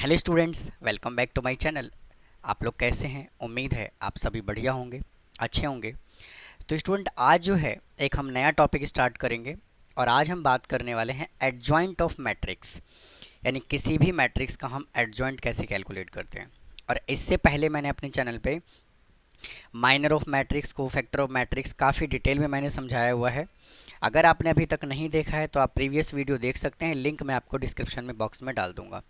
Hello students, welcome back to my channel. आप लोग कैसे हैं? उम्मीद है आप सभी बढ़िया होंगे, अच्छे होंगे। तो स्टूडेंट, आज जो है एक हम नया टॉपिक स्टार्ट करेंगे और आज हम बात करने वाले हैं एडजॉइंट ऑफ मैट्रिक्स, यानी किसी भी मैट्रिक्स का हम एडजॉइंट कैसे कैलकुलेट करते हैं। और इससे पहले मैंने अपने चैनल पे minor of matrix, cofactor of matrix काफ़ी डिटेल में मैंने समझाया हुआ है। अगर आपने अभी तक नहीं देखा है तो आप प्रीवियस वीडियो देख सकते हैं, लिंक मैं आपको डिस्क्रिप्शन में बॉक्स में डाल दूंगा।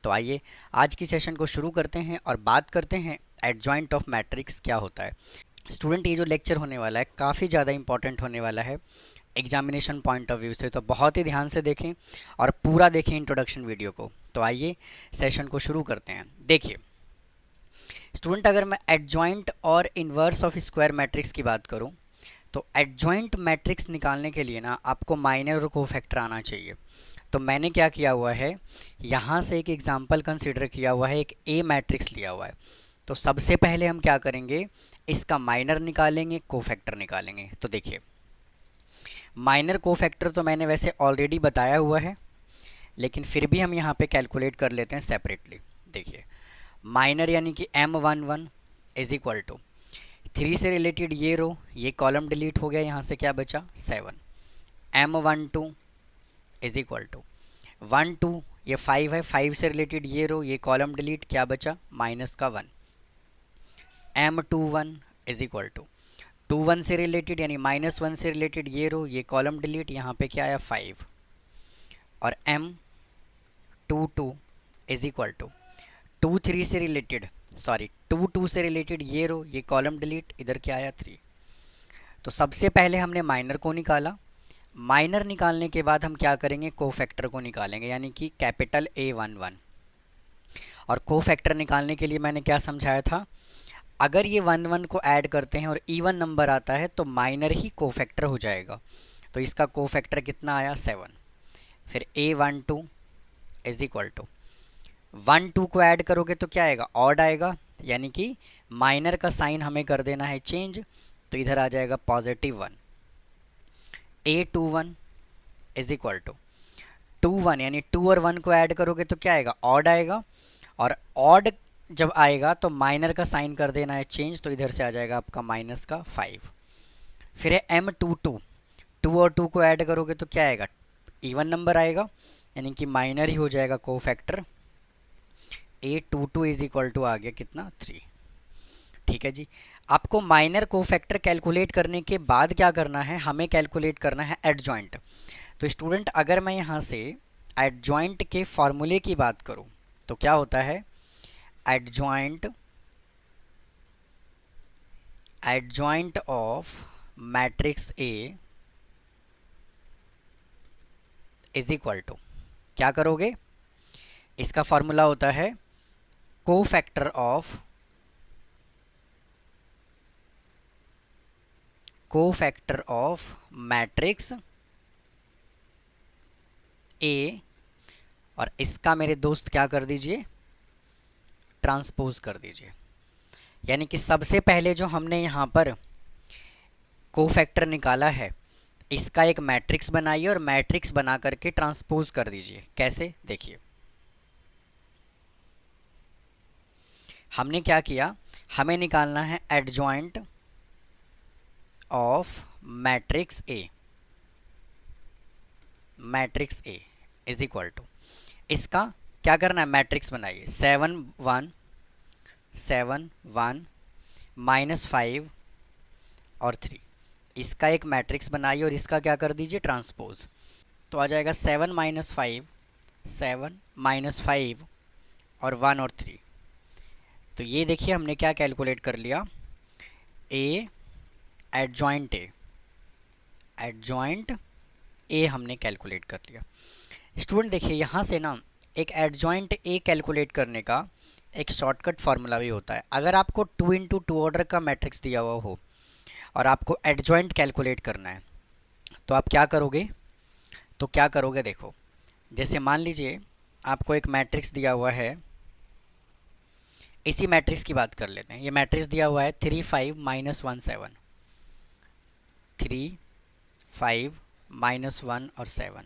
तो आइए आज की सेशन को शुरू करते हैं और बात करते हैं एडजॉइंट ऑफ मैट्रिक्स क्या होता है। स्टूडेंट, ये जो लेक्चर होने वाला है काफ़ी ज़्यादा इंपॉर्टेंट होने वाला है एग्जामिनेशन पॉइंट ऑफ व्यू से, तो बहुत ही ध्यान से देखें और पूरा देखें इंट्रोडक्शन वीडियो को। तो आइए सेशन को शुरू करते हैं। देखिए स्टूडेंट, अगर मैं एडजॉइंट और इन्वर्स ऑफ स्क्वायर मैट्रिक्स की बात करूं तो एडजॉइंट मैट्रिक्स निकालने के लिए ना आपको माइनर और कोफैक्टर आना चाहिए। तो मैंने क्या किया हुआ है, यहाँ से एक एग्जांपल कंसीडर किया हुआ है, एक ए मैट्रिक्स लिया हुआ है। तो सबसे पहले हम क्या करेंगे, इसका माइनर निकालेंगे, कोफैक्टर निकालेंगे। तो देखिए माइनर कोफैक्टर तो मैंने वैसे ऑलरेडी बताया हुआ है, लेकिन फिर भी हम यहाँ पे कैलकुलेट कर लेते हैं सेपरेटली। देखिए माइनर यानी कि M11 इज इक्वल टू 3 से रिलेटेड ये रो, ये कॉलम डिलीट हो गया, यहाँ से क्या बचा 7। M12 इज इक्वल टू 1 2, ये 5 है, 5 से रिलेटेड ये रो, ये कॉलम डिलीट, क्या बचा माइनस का 1। M21 इज इक्वल टू 2 1 से रिलेटेड यानी -1 से रिलेटेड ये रो, ये कॉलम डिलीट, यहाँ पे क्या आया 5। और M22 इज इक्वल टू 2 3 से रिलेटेड, सॉरी 2 2 से रिलेटेड ये रो, ये कॉलम डिलीट, इधर क्या आया 3। तो सबसे पहले हमने माइनर को निकाला। माइनर निकालने के बाद हम क्या करेंगे, कोफैक्टर को निकालेंगे, यानी कि कैपिटल A11। और कोफैक्टर निकालने के लिए मैंने क्या समझाया था, अगर ये 1 1 को ऐड करते हैं और इवन नंबर आता है तो माइनर ही कोफैक्टर हो जाएगा। तो इसका कोफैक्टर कितना आया 7। फिर A12 इज इक्वल टू 1 2 को ऐड करोगे तो क्या आएगा, ऑड आएगा, यानी कि माइनर का साइन हमें कर देना है चेंज, तो इधर आ जाएगा +1। A21 इज इक्वल टू 2 1 यानी 2 और 1 को ऐड करोगे तो क्या आएगा, ऑड आएगा, और ऑड जब आएगा तो माइनर का साइन कर देना है चेंज, तो इधर से आ जाएगा आपका -5। फिर है M22, 2 और 2 को ऐड करोगे तो क्या आएगा, इवन नंबर आएगा, यानी कि माइनर ही हो जाएगा cofactor. A22 is equal to आ गया कितना 3। ठीक है जी। आपको माइनर कोफैक्टर कैलकुलेट करने के बाद क्या करना है, हमें कैलकुलेट करना है एडजॉइंट। तो स्टूडेंट, अगर मैं यहाँ से एडजॉइंट के फॉर्मूले की बात करूँ तो क्या होता है, adjoint adjoint of matrix A is equal to, क्या करोगे, इसका फॉर्मूला होता है कोफैक्टर ऑफ मैट्रिक्स ए, और इसका मेरे दोस्त क्या कर दीजिए, ट्रांसपोज कर दीजिए। यानी कि सबसे पहले जो हमने यहाँ पर कोफैक्टर निकाला है, इसका एक मैट्रिक्स बनाइए और मैट्रिक्स बना करके ट्रांसपोज कर दीजिए। कैसे, देखिए हमने क्या किया, हमें निकालना है adjoint of matrix A is equal to, इसका क्या करना है, मैट्रिक्स बनाइए 7 1 7 1 -5 और 3, इसका एक मैट्रिक्स बनाइए और इसका क्या कर दीजिए, ट्रांसपोज। तो आ जाएगा 7 -5 7 -5 और 1 और 3। तो ये देखिए हमने क्या कैलकुलेट कर लिया, एडजॉइंट ए हमने कैलकुलेट कर लिया। स्टूडेंट देखिए यहाँ से ना एक एडजॉइंट ए कैलकुलेट करने का एक शॉर्टकट फार्मूला भी होता है। अगर आपको 2 × 2 ऑर्डर का मैट्रिक्स दिया हुआ हो और आपको एडजॉइंट कैलकुलेट करना है तो आप क्या करोगे, देखो जैसे मान लीजिए आपको एक मैट्रिक्स दिया हुआ है, इसी मैट्रिक्स की बात कर लेते हैं। ये मैट्रिक्स दिया हुआ है 3 5 -1 7, 3 5 -1 और 7,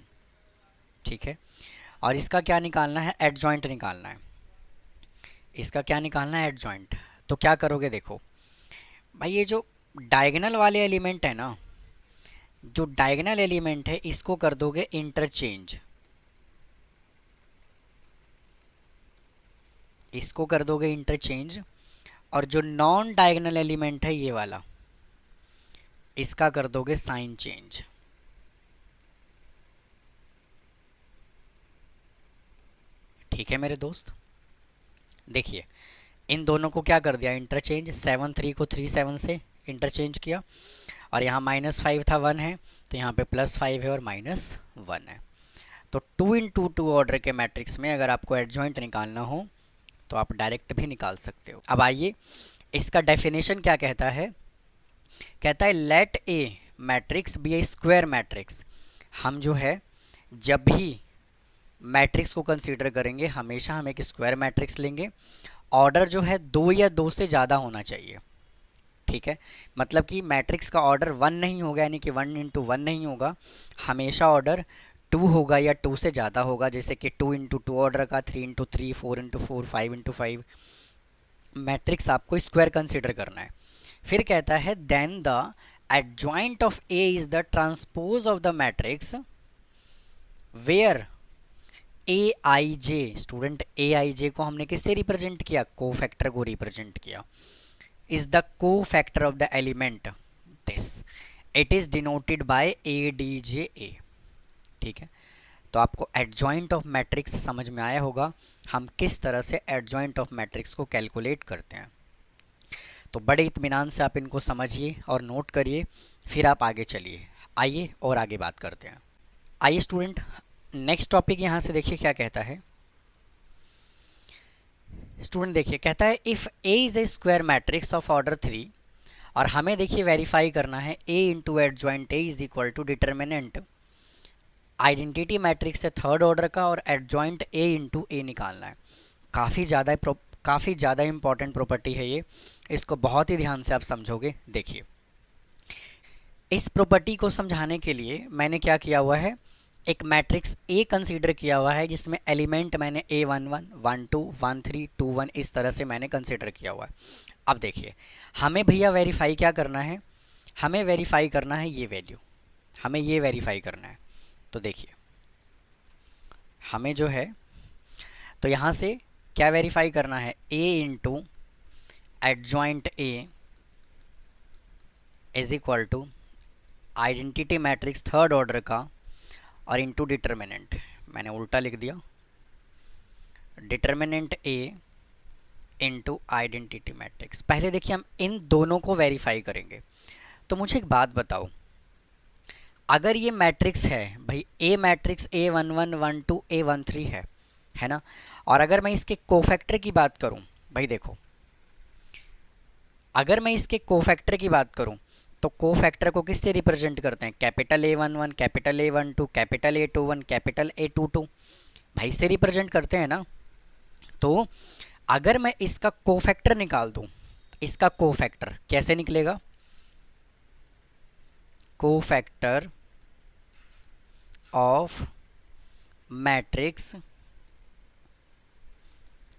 ठीक है। और इसका क्या निकालना है, एडजॉइंट निकालना है। इसका क्या निकालना है, एडजॉइंट। तो क्या करोगे, देखो भाई ये जो डायगोनल वाले एलिमेंट है ना, जो डायगोनल एलिमेंट है इसको कर दोगे इंटरचेंज, इसको कर दोगे इंटरचेंज, और जो नॉन डायगोनल एलिमेंट है ये वाला, इसका कर दोगे साइन चेंज। ठीक है मेरे दोस्त, देखिए इन दोनों को क्या कर दिया, इंटरचेंज। 7 3 को 3 7 से इंटरचेंज किया, और यहाँ -5 था 1 है, तो यहाँ पे +5 है और -1 है। तो 2 × 2 ऑर्डर के मैट्रिक्स में अगर आपको एडजॉइंट निकालना हो तो आप डायरेक्ट भी निकाल सकते हो। अब आइए इसका डेफिनेशन क्या कहता है, कहता है लेट ए मैट्रिक्स बी ए स्क्वायर मैट्रिक्स। हम जो है जब भी मैट्रिक्स को कंसीडर करेंगे हमेशा हम एक स्क्वायर मैट्रिक्स लेंगे, ऑर्डर जो है 2 या 2 से ज़्यादा होना चाहिए। ठीक है, मतलब कि मैट्रिक्स का ऑर्डर 1 नहीं होगा, यानी कि 1 × 1 नहीं होगा, हमेशा ऑर्डर 2 होगा या 2 से ज़्यादा होगा, जैसे कि 2 × 2 ऑर्डर का, 3 × 3, 4 × 4, 5 × 5 मैट्रिक्स आपको स्क्वायर कंसीडर करना है। फिर कहता है then the adjoint of A is the transpose of the matrix where A I J. Student A I J को हमने किससे रिप्रेजेंट किया, को फैक्टर को रिप्रेजेंट किया, is the cofactor of the element this, it is denoted by A D J A. ठीक है, तो आपको एडजॉइंट ऑफ मैट्रिक्स समझ में आया होगा, हम किस तरह से एडजॉइंट ऑफ मैट्रिक्स को कैलकुलेट करते हैं। तो बड़े इत्मीनान से आप इनको समझिए और नोट करिए, फिर आप आगे चलिए। आइए और आगे बात करते हैं। आइए स्टूडेंट, नेक्स्ट टॉपिक यहाँ से देखिए क्या कहता है। स्टूडेंट देखिए कहता है if A is a square matrix of order 3, और हमें देखिए वेरीफाई करना है A into adjoint A is equal to determinant identity matrix है थर्ड ऑर्डर का, और एडजॉइंट ए इंटू ए निकालना है। काफ़ी ज़्यादा इंपॉर्टेंट प्रॉपर्टी है ये, इसको बहुत ही ध्यान से आप समझोगे। देखिए इस प्रॉपर्टी को समझाने के लिए मैंने क्या किया हुआ है, एक मैट्रिक्स ए कंसीडर किया हुआ है जिसमें एलिमेंट मैंने A11 12 13 21 इस तरह से मैंने कंसीडर किया हुआ है। अब देखिए हमें भैया वेरीफाई क्या करना है, हमें वेरीफाई करना है ये वैल्यू, हमें ये वेरीफाई करना है। तो देखिए हमें जो है, तो यहाँ से क्या वेरीफाई करना है, A into adjoint A is equal to identity matrix third order का, और इंटू डिटर्मिनेंट, मैंने उल्टा लिख दिया, determinant A into identity matrix. पहले देखिए हम इन दोनों को वेरीफाई करेंगे। तो मुझे एक बात बताओ, अगर ये मैट्रिक्स है भाई, ए मैट्रिक्स A11 12 A13 है ना, और अगर मैं इसके कोफैक्टर की बात करूं, भाई देखो अगर मैं इसके कोफैक्टर की बात करूं तो कोफैक्टर को किससे रिप्रेजेंट करते हैं, capital A11 capital A12 capital A21 capital A22, भाई से रिप्रेजेंट करते हैं ना। तो अगर मैं इसका कोफैक्टर निकाल दूं, इसका कोफैक्टर कैसे निकलेगा, cofactor of matrix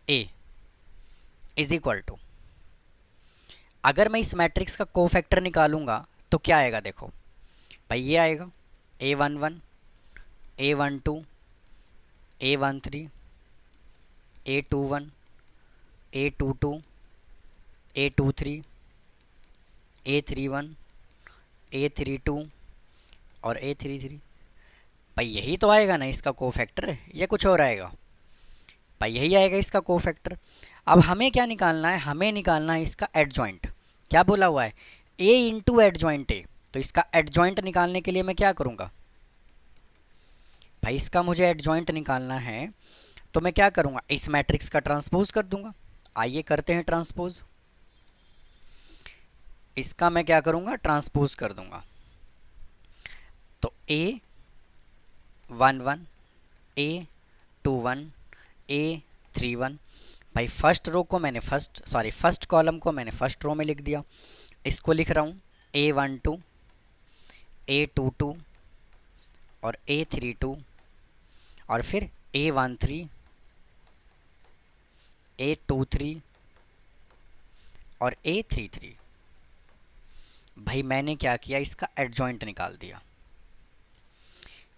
A is equal to, अगर मैं इस मैट्रिक्स का कोफैक्टर निकालूंगा तो क्या आएगा, देखो भाई ये आएगा A11 A12 A13 A21 A22 A23 A31 A32 और A33। भाई यही तो आएगा ना इसका कोफैक्टर, या कुछ और आएगा, भाई यही आएगा इसका कोफैक्टर। अब हमें क्या निकालना है, हमें निकालना है इसका एडजॉइंट। क्या बोला हुआ है, ए इंटू एडजॉइंट ए, तो इसका एडजॉइंट निकालने के लिए मैं क्या करूँगा, भाई इसका मुझे एडजॉइंट निकालना है तो मैं क्या करूँगा, इस मैट्रिक्स का ट्रांसपोज कर दूंगा। आइए करते हैं ट्रांसपोज, इसका मैं क्या करूँगा, ट्रांसपोज कर दूंगा। तो A11 A21 A31, भाई फर्स्ट रो को मैंने फर्स्ट कॉलम को मैंने फर्स्ट रो में लिख दिया, इसको लिख रहा हूँ A12 A22 और A32, और फिर A13 A23 और A33। भाई मैंने क्या किया, इसका एडजॉइंट निकाल दिया।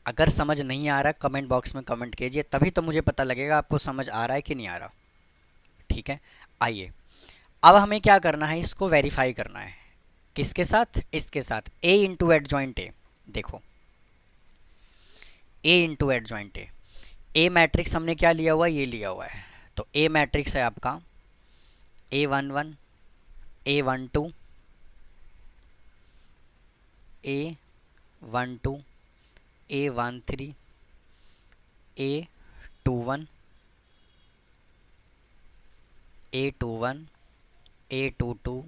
अगर समझ नहीं आ रहा कमेंट बॉक्स में कमेंट कीजिए, तभी तो मुझे पता लगेगा आपको समझ आ रहा है कि नहीं आ रहा। ठीक है, आइए अब हमें क्या करना है, इसको वेरीफाई करना है। किसके साथ, इसके साथ, A इंटू एडजॉइंट A। देखो A into adjoint A, A matrix हमने क्या लिया हुआ है, ये लिया हुआ है। तो ए मैट्रिक्स है आपका A11 A12 A12 A13 A21 A21 A22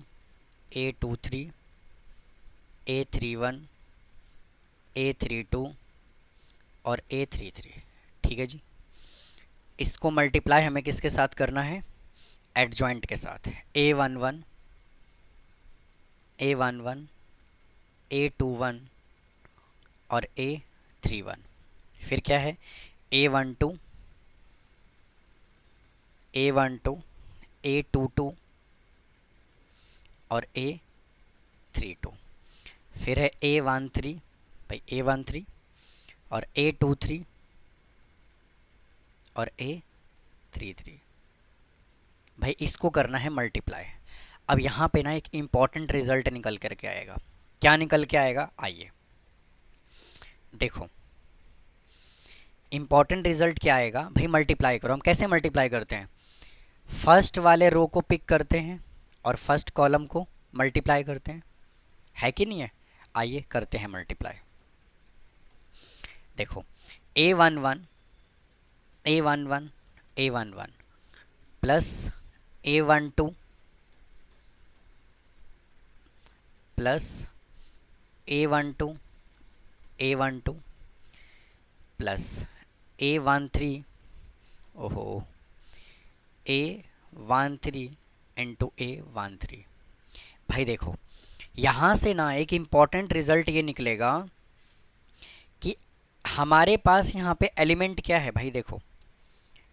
A23 A31 A32 और A33। ठीक है जी, इसको मल्टीप्लाई हमें किसके साथ करना है, एडजॉइंट के साथ। A11 A11 A21 और A31। फिर क्या है, A12 A12 A22 और A32। फिर है A13 भाई A13 और A23 और A33। भाई इसको करना है मल्टीप्लाई। अब यहाँ पे ना एक इम्पॉर्टेंट रिजल्ट निकल कर के आएगा। क्या निकल के आएगा, आइए देखो। इम्पॉर्टेंट रिजल्ट क्या आएगा भाई, मल्टीप्लाई करो। हम कैसे मल्टीप्लाई करते हैं, फर्स्ट वाले रो को पिक करते हैं और फर्स्ट कॉलम को मल्टीप्लाई करते हैं, है कि नहीं है। आइए करते हैं मल्टीप्लाई। देखो A11 A11 A11 plus A12 plus A12 A12 plus A13 ओहो A13 इंटू A13। भाई देखो यहाँ से ना एक इम्पॉर्टेंट रिजल्ट ये निकलेगा कि हमारे पास यहाँ पे एलिमेंट क्या है। भाई देखो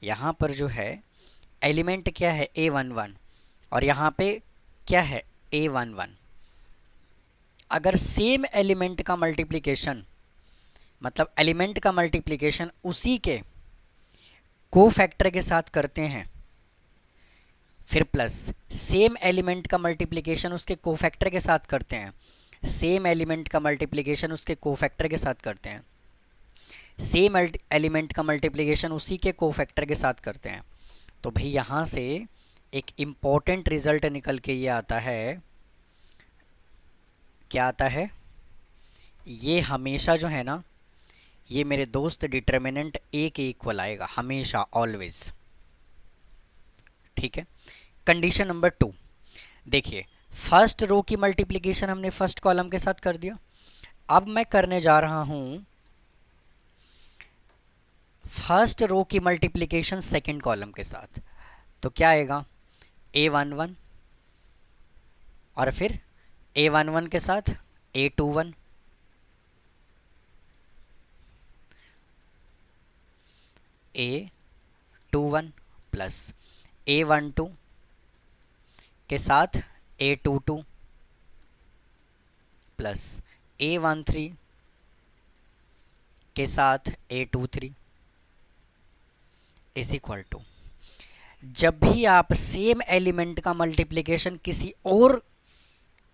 यहाँ पर जो है एलिमेंट क्या है, A11 और यहाँ पे क्या है, A11। अगर सेम एलिमेंट का मल्टीप्लिकेशन, मतलब एलिमेंट का मल्टीप्लिकेशन उसी के कोफैक्टर के साथ करते हैं, फिर प्लस सेम एलिमेंट का मल्टीप्लिकेशन उसके कोफैक्टर के साथ करते हैं, सेम एलिमेंट का मल्टीप्लिकेशन उसके कोफैक्टर के साथ करते हैं, सेम एलिमेंट का मल्टीप्लिकेशन उसी के कोफैक्टर के साथ करते हैं, तो भाई यहाँ से एक इम्पॉर्टेंट रिजल्ट निकल के ये आता है। क्या आता है, ये हमेशा जो है ना, ये मेरे दोस्त डिटर्मिनेंट ए के इक्वल आएगा हमेशा, ऑलवेज। ठीक है, कंडीशन नंबर 2 देखिए, फर्स्ट रो की मल्टीप्लिकेशन हमने फर्स्ट कॉलम के साथ कर दिया। अब मैं करने जा रहा हूं फर्स्ट रो की मल्टीप्लिकेशन सेकंड कॉलम के साथ। तो क्या आएगा, A11 और फिर A11 के साथ A21 A21 प्लस A12 के साथ A22 प्लस A13 के साथ A23 इज इक्वल टू, जब भी आप सेम एलिमेंट का मल्टीप्लिकेशन किसी और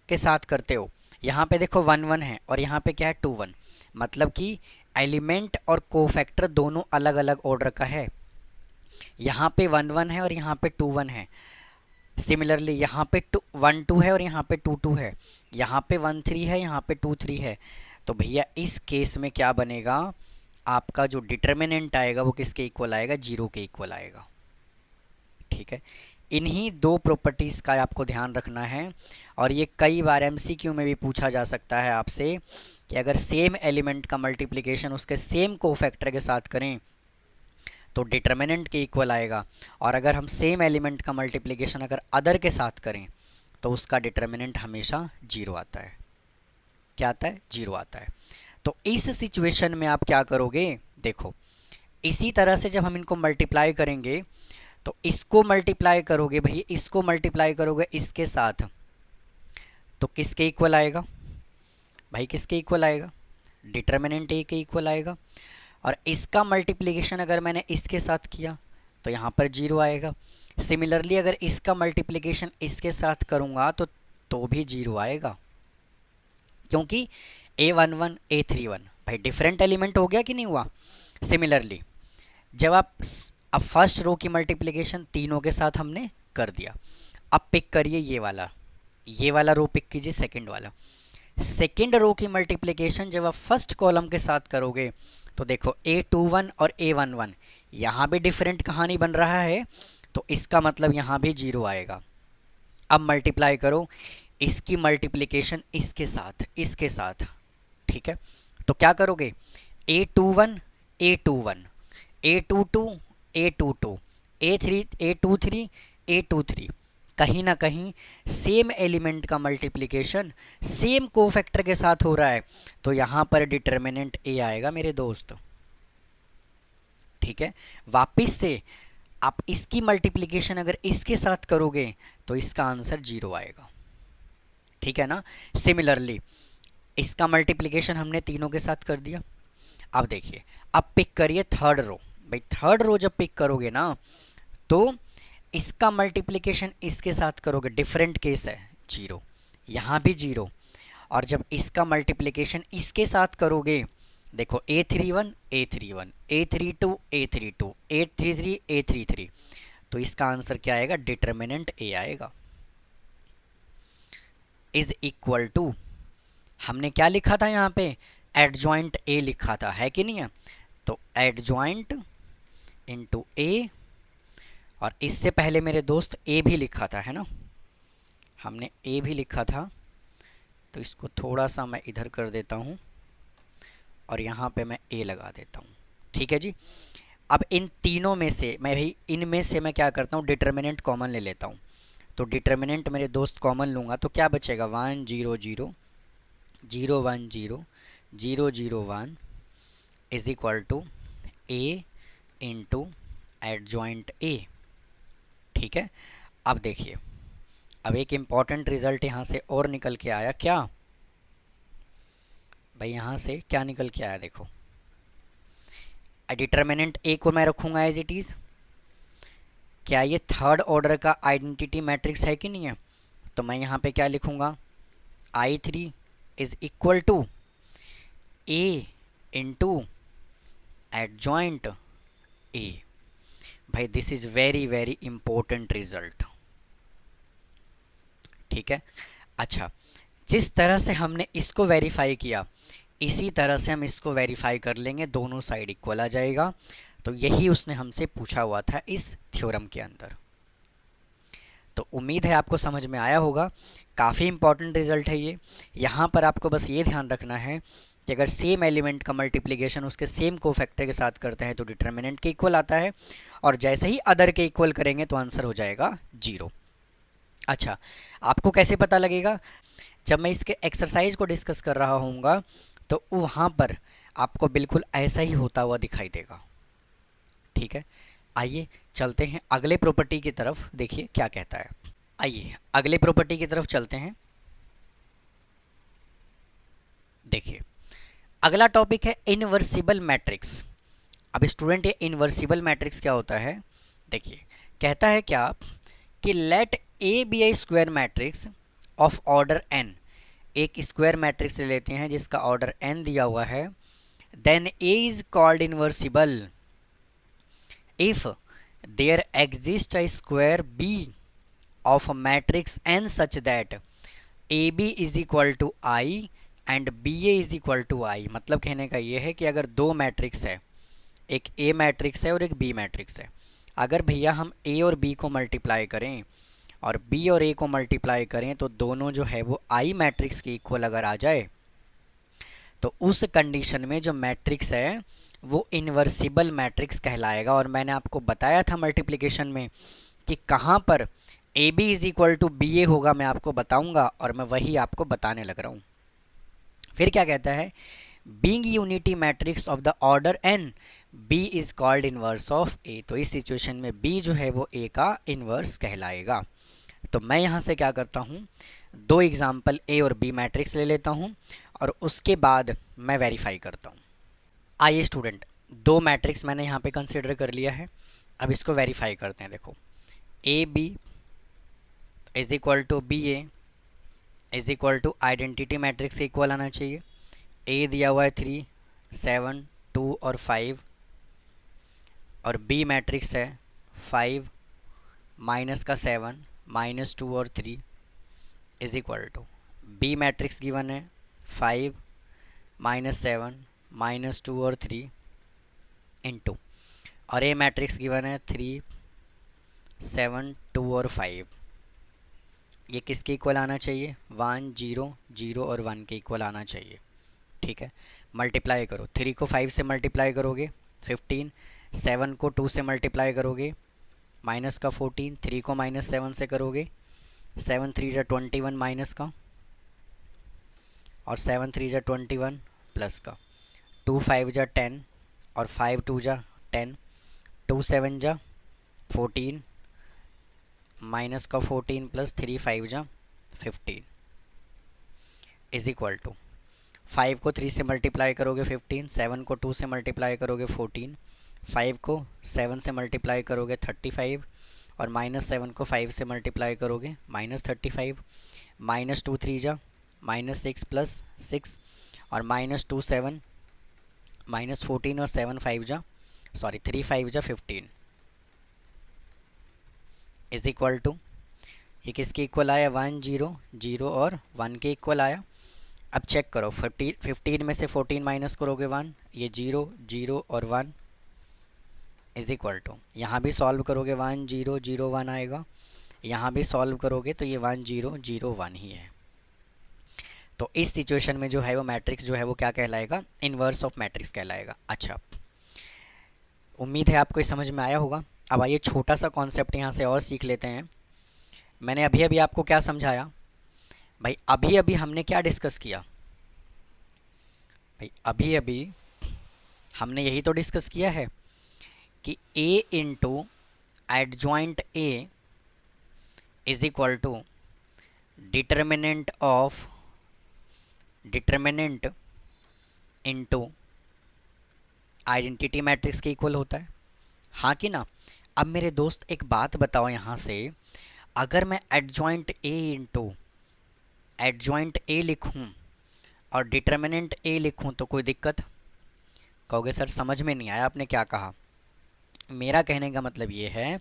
के साथ करते हो, यहाँ पे देखो 1 1 है और यहाँ पे क्या है 2 1, मतलब कि एलिमेंट और कोफैक्टर दोनों अलग अलग ऑर्डर का है। यहाँ पे 1 1 है और यहाँ पे 2 1 है। सिमिलरली यहाँ पे 1 2 है और यहाँ पे 2 2 है। यहाँ पे 1 3 है, यहाँ पे 2 3 है। तो भैया इस केस में क्या बनेगा, आपका जो डिटर्मिनेंट आएगा वो किसके इक्वल आएगा, 0 के इक्वल आएगा। ठीक है, इन्हीं दो प्रॉपर्टीज़ का आपको ध्यान रखना है। और ये कई बार MCQ में भी पूछा जा सकता है आपसे कि अगर सेम एलिमेंट का मल्टीप्लिकेशन उसके सेम कोफैक्टर के साथ करें तो डिटर्मिनेंट के इक्वल आएगा, और अगर हम सेम एलिमेंट का मल्टीप्लिकेशन अगर अदर के साथ करें तो उसका डिटर्मिनेंट हमेशा 0 आता है। क्या आता है, 0 आता है। तो इस सिचुएशन में आप क्या करोगे, देखो इसी तरह से जब हम इनको मल्टीप्लाई करेंगे तो इसको मल्टीप्लाई करोगे भाई, इसको मल्टीप्लाई करोगे इसके साथ, तो किसके इक्वल आएगा भाई, किसके इक्वल आएगा, डिटर्मिनेंट ए के इक्वल आएगा। और इसका मल्टीप्लिकेशन अगर मैंने इसके साथ किया तो यहाँ पर 0 आएगा। सिमिलरली अगर इसका मल्टीप्लिकेशन इसके साथ करूँगा तो भी 0 आएगा, क्योंकि A11 A31 भाई डिफरेंट एलिमेंट हो गया कि नहीं हुआ। सिमिलरली जब अब फर्स्ट रो की मल्टीप्लिकेशन तीनों के साथ हमने कर दिया, अब पिक करिए ये वाला रो पिक कीजिए, सेकंड वाला। सेकंड रो की मल्टीप्लिकेशन जब आप फर्स्ट कॉलम के साथ करोगे तो देखो A21 और A11 यहाँ भी डिफरेंट कहानी बन रहा है, तो इसका मतलब यहाँ भी 0 आएगा। अब मल्टीप्लाई करो इसकी मल्टीप्लिकेशन इसके साथ, ठीक है। तो क्या करोगे, A21 A21 A22 A22 A23 A23, कहीं ना कहीं सेम एलिमेंट का मल्टीप्लिकेशन सेम कोफैक्टर के साथ हो रहा है, तो यहाँ पर डिटर्मिनेंट ए आएगा मेरे दोस्त, ठीक है। वापिस से आप इसकी मल्टीप्लिकेशन अगर इसके साथ करोगे तो इसका आंसर 0 आएगा, ठीक है ना। सिमिलरली इसका मल्टीप्लिकेशन हमने तीनों के साथ कर दिया। अब देखिए, अब पिक करिए थर्ड रो भाई, थर्ड रो जब पिक करोगे ना तो इसका मल्टीप्लिकेशन इसके साथ करोगे, डिफरेंट केस है, 0, यहाँ भी 0। और जब इसका मल्टीप्लिकेशन इसके साथ करोगे, देखो A31 A31 A32 A32 A33 A33, तो इसका आंसर क्या आएगा, डिटर्मिनेंट ए आएगा। इज इक्वल टू, हमने क्या लिखा था यहाँ पे, एडजॉइंट ए लिखा था, है कि नहीं है। तो एडजॉइंट इंटू ए, और इससे पहले मेरे दोस्त ए भी लिखा था, है ना, हमने ए भी लिखा था। तो इसको थोड़ा सा मैं इधर कर देता हूँ और यहाँ पे मैं ए लगा देता हूँ, ठीक है जी। अब इन तीनों में से इनमें से मैं क्या करता हूँ, डिटर्मिनेंट कॉमन ले लेता हूँ। तो डिटर्मिनेंट मेरे दोस्त कॉमन लूँगा तो क्या बचेगा, 1 0 0 0 1 0 0 0 1 is equal to A into adjoint A, ठीक है। अब देखिए, अब एक इम्पॉर्टेंट रिजल्ट यहाँ से और निकल के आया, क्या भाई, यहाँ से क्या निकल के आया, देखो डिटर्मिनेंट ए को मैं रखूँगा एज इट इज़। क्या ये थर्ड ऑर्डर का आइडेंटिटी मैट्रिक्स है कि नहीं है, तो मैं यहाँ पे क्या लिखूँगा, I3 is equal to A into adjoint A. भाई this is very very important result, ठीक है। अच्छा, जिस तरह से हमने इसको वेरीफाई किया इसी तरह से हम इसको वेरीफाई कर लेंगे, दोनों साइड इक्वल आ जाएगा। तो यही उसने हमसे पूछा हुआ था इस थ्योरम के अंदर। तो उम्मीद है आपको समझ में आया होगा, काफ़ी इंपॉर्टेंट रिजल्ट है ये। यहाँ पर आपको बस ये ध्यान रखना है कि अगर सेम एलिमेंट का मल्टीप्लिकेशन उसके सेम कोफैक्टर के साथ करते हैं तो डिटर्मिनेंट के इक्वल आता है, और जैसे ही अदर के इक्वल करेंगे तो आंसर हो जाएगा 0। अच्छा, आपको कैसे पता लगेगा, जब मैं इसके एक्सरसाइज को डिस्कस कर रहा हूँगा तो वहाँ पर आपको बिल्कुल ऐसा ही होता हुआ दिखाई देगा, ठीक है। आइए चलते हैं अगले प्रॉपर्टी की तरफ, देखिए क्या कहता है। आइए अगले प्रॉपर्टी की तरफ चलते हैं। देखिए अगला टॉपिक है इनवर्सिबल मैट्रिक्स। अब स्टूडेंट, ये इनवर्सिबल मैट्रिक्स क्या होता है, देखिए कहता है क्या कि let A be I square matrix of order n, एक स्क्वायर मैट्रिक्स ले लेते हैं जिसका ऑर्डर n दिया हुआ है, then A is called invertible if there exist a square b of matrix n such that A B is equal to I and B A is equal to I. मतलब कहने का ये है कि अगर दो मैट्रिक्स है, एक ए मैट्रिक्स है और एक बी मैट्रिक्स है, अगर भैया हम ए और बी को मल्टीप्लाई करें और बी और ए को मल्टीप्लाई करें तो दोनों जो है वो आई मैट्रिक्स के इक्वल अगर आ जाए तो उस कंडीशन में जो मैट्रिक्स है वो इनवर्सिबल मैट्रिक्स कहलाएगा। और मैंने आपको बताया था मल्टीप्लिकेशन में कि कहाँ पर A B is equal to B A होगा, मैं आपको बताऊंगा, और मैं वही आपको बताने लग रहा हूँ। फिर क्या कहता है, being unity matrix of the order n B is called inverse of A. तो इस सिचुएशन में बी जो है वो ए का इन्वर्स कहलाएगा। तो मैं यहाँ से क्या करता हूँ, दो एग्जाम्पल ए और बी मैट्रिक्स ले लेता हूँ और उसके बाद मैं वेरीफाई करता हूँ। आइए स्टूडेंट, दो मैट्रिक्स मैंने यहाँ पे कंसिडर कर लिया है, अब इसको वेरीफाई करते हैं। देखो, A B is equal to B A is equal to identity matrix के इक्वल आना चाहिए। ए दिया हुआ है 3, 7, 2 और 5, और बी मैट्रिक्स है 5 माइनस का 7 माइनस 2 और 3 is equal to, B matrix given है 5 माइनस 7 माइनस 2 और 3 इंटू, और ए मैट्रिक्स गिवन है 3 7 2 और 5। ये किसके इक्वल आना चाहिए, 1 0 0 और 1 के इक्वल आना चाहिए। ठीक है, मल्टीप्लाई करो, 3 को 5 से मल्टीप्लाई करोगे 15, 7 को 2 से मल्टीप्लाई करोगे माइनस का 14, 3 को माइनस 7 से करोगे 7 3 जा 21 माइनस का, और 7 3 जा 21 प्लस का, 2 5 जा 10 और 5 2 जा 10, 2 7 जा 14 माइनस का 14 प्लस 3 5 जा 15 इज इक्वल टू, 5 को 3 से मल्टीप्लाई करोगे 15, 7 को 2 से मल्टीप्लाई करोगे 14, 5 को 7 से मल्टीप्लाई करोगे 35, और माइनस 7 को 5 से मल्टीप्लाई करोगे माइनस 35, माइनस 2 3 जा माइनस 6 प्लस 6, और माइनस 2 7 माइनस 14 और 7 5 जा 3 5 जा 15 इज इक्वल टू, ये किसके इक्वल आया, 1 0 0 और 1 के इक्वल आया। अब चेक करो, 15 में से 14 माइनस करोगे 1, ये 0 0 और 1 इज इक्वल टू, यहाँ भी सॉल्व करोगे 1 0 0 1 आएगा, यहाँ भी सॉल्व करोगे तो ये 1 0 0 1 ही है। तो इस सिचुएशन में जो है वो मैट्रिक्स जो है वो क्या कहलाएगा, इन्वर्स ऑफ मैट्रिक्स कहलाएगा। अच्छा, उम्मीद है आपको ये समझ में आया होगा। अब आइए छोटा सा कॉन्सेप्ट यहाँ से और सीख लेते हैं। मैंने अभी अभी आपको क्या समझाया भाई, अभी अभी हमने क्या डिस्कस किया भाई, अभी अभी हमने यही तो डिस्कस किया है कि a into adjoint a is equal to determinant into identity matrix के इक्वल होता है, हाँ कि ना। अब मेरे दोस्त एक बात बताओ यहाँ से, अगर मैं adjoint a into adjoint a लिखूँ और डिटर्मिनेंट a लिखूँ तो कोई दिक्कत? कहोगे सर समझ में नहीं आया आपने क्या कहा। मेरा कहने का मतलब ये है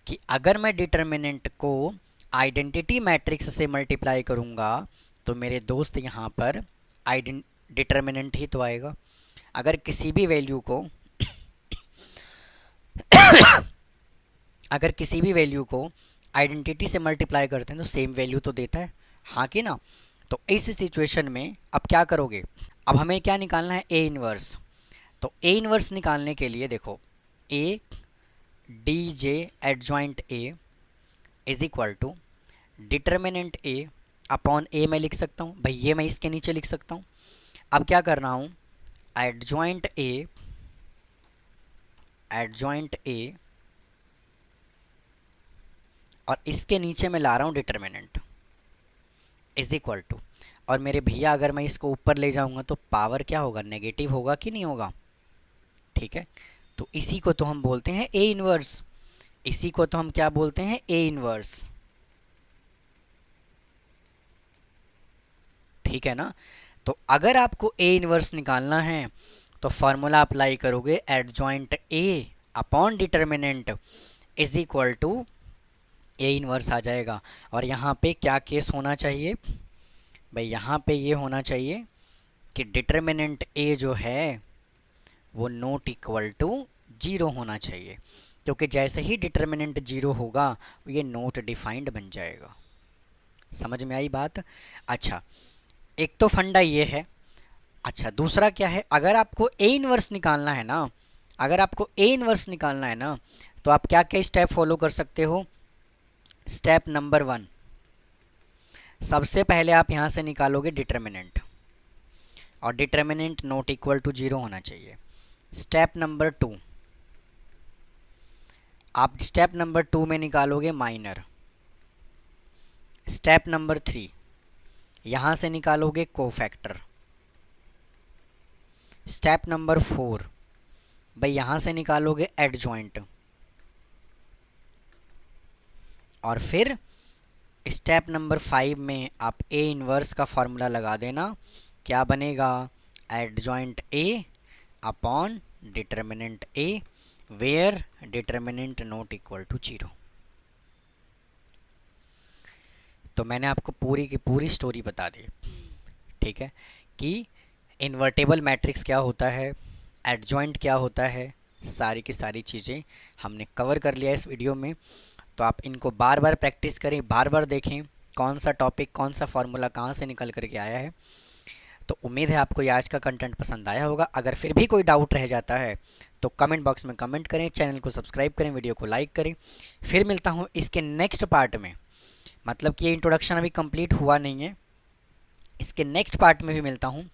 कि अगर मैं डिटर्मिनेंट को आइडेंटिटी मैट्रिक्स से मल्टीप्लाई करूँगा तो मेरे दोस्त यहाँ पर डिटर्मिनेंट ही तो आएगा। अगर किसी भी वैल्यू को अगर किसी भी वैल्यू को आइडेंटिटी से मल्टीप्लाई करते हैं तो सेम वैल्यू तो देता है, हाँ कि ना। तो इस सिचुएशन में अब क्या करोगे, अब हमें क्या निकालना है, ए इन्वर्स। तो ए इन्वर्स निकालने के लिए देखो, A D J adjoint A is equal to determinant A upon A मैं लिख सकता हूँ भाई, ये मैं इसके नीचे लिख सकता हूँ। अब क्या कर रहा हूँ, एडजॉइंट ए और इसके नीचे मैं ला रहा हूँ डिटर्मिनेंट इज इक्वल टू, और मेरे भैया अगर मैं इसको ऊपर ले जाऊँगा तो पावर क्या होगा, नेगेटिव होगा कि नहीं होगा। ठीक है, तो इसी को तो हम बोलते हैं ए इन्वर्स, इसी को तो हम क्या बोलते हैं, ए इन्वर्स। ठीक है ना। तो अगर आपको ए इन्वर्स निकालना है तो फॉर्मूला अप्लाई करोगे, adjoint A upon determinant is equal to A inverse आ जाएगा। और यहाँ पे क्या केस होना चाहिए भाई, यहाँ पे ये होना चाहिए कि डिटर्मिनेंट ए जो है वो नॉट इक्वल टू 0 होना चाहिए, क्योंकि जैसे ही डिटर्मिनेंट 0 होगा ये नॉट डिफाइंड बन जाएगा। समझ में आई बात। अच्छा, एक तो फंडा ये है। अच्छा, दूसरा क्या है, अगर आपको ए इन्वर्स निकालना है ना, तो आप क्या क्या स्टेप फॉलो कर सकते हो। स्टेप नंबर 1, सबसे पहले आप यहाँ से निकालोगे डिटर्मिनेंट, और डिटर्मिनेंट नॉट इक्वल टू 0 होना चाहिए। स्टेप नंबर 2, आप स्टेप नंबर 2 में निकालोगे माइनर। स्टेप नंबर 3, यहाँ से निकालोगे कोफैक्टर। स्टेप नंबर 4, भाई यहाँ से निकालोगे एडजॉइंट। और फिर स्टेप नंबर 5 में आप ए इन्वर्स का फॉर्मूला लगा देना। क्या बनेगा? Adjoint A upon determinant A, where determinant not equal to 0। तो मैंने आपको पूरी की पूरी स्टोरी बता दी, ठीक है, कि इन्वर्टेबल मैट्रिक्स क्या होता है, एडजॉइंट क्या होता है, सारी की सारी चीज़ें हमने कवर कर लिया इस वीडियो में। तो आप इनको बार बार प्रैक्टिस करें, बार बार देखें कौन सा टॉपिक, कौन सा फार्मूला कहाँ से निकल करके आया है। तो उम्मीद है आपको ये आज का कंटेंट पसंद आया होगा। अगर फिर भी कोई डाउट रह जाता है तो कमेंट बॉक्स में कमेंट करें, चैनल को सब्सक्राइब करें, वीडियो को लाइक करें। फिर मिलता हूँ इसके नेक्स्ट पार्ट में, मतलब कि ये इंट्रोडक्शन अभी कंप्लीट हुआ नहीं है, इसके नेक्स्ट पार्ट में भी मिलता हूँ।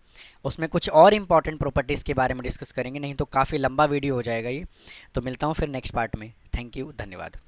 उसमें कुछ और इंपॉर्टेंट प्रॉपर्टीज़ के बारे में डिस्कस करेंगे, नहीं तो काफ़ी लंबा वीडियो हो जाएगा ये। तो मिलता हूँ फिर नेक्स्ट पार्ट में। थैंक यू, धन्यवाद।